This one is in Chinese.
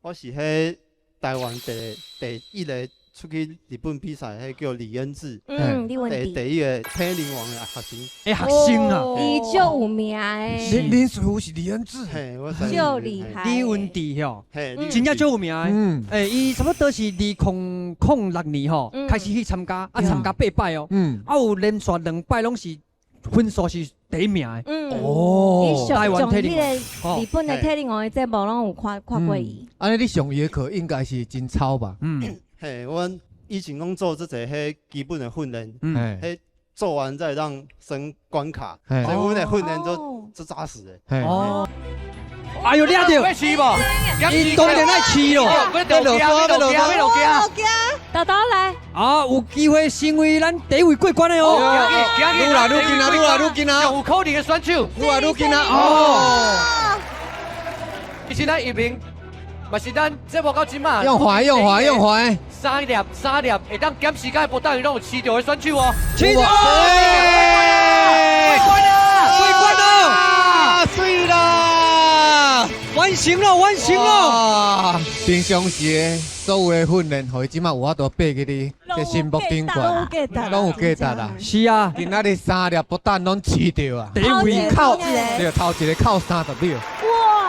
我是迄台湾第一个出去日本比赛，迄叫李恩智，李文迪，第一个体能王的学生。学生啊，伊就有名诶，林水湖是李恩智，嘿，我就厉害。李文迪吼，嘿，真正就有名诶。伊差不多是2006年吼开始去参加，参加8摆哦，有连续2摆拢是分数是第一名诶。伊台湾上体能迄个日本的体能王的节目拢有看过伊。安尼你上伊的课应该是真操吧？嘿，阮以前拢做这个迄基本的训练，迄做完再让升关卡，所以阮的训练就扎实的。哦，哎呦，抓到！要试无？伊当然爱试咯，要落架。豆豆来，啊，有机会成为咱第一位过关的哦。愈来愈紧啊！有可能的选手，愈来愈紧啊！哦，其实咱一名，嘛是咱节目到今嘛。用怀。3粒，会当减时间的波档，拢有市场的选手哦。市场，过关啊！水啦！完成了！平常时的所有的训练，互伊即马有法度爬去你这心目顶悬，拢有价值啦。是啊，今仔日3粒不但拢试着啊，第一位靠，对，头一个靠30秒。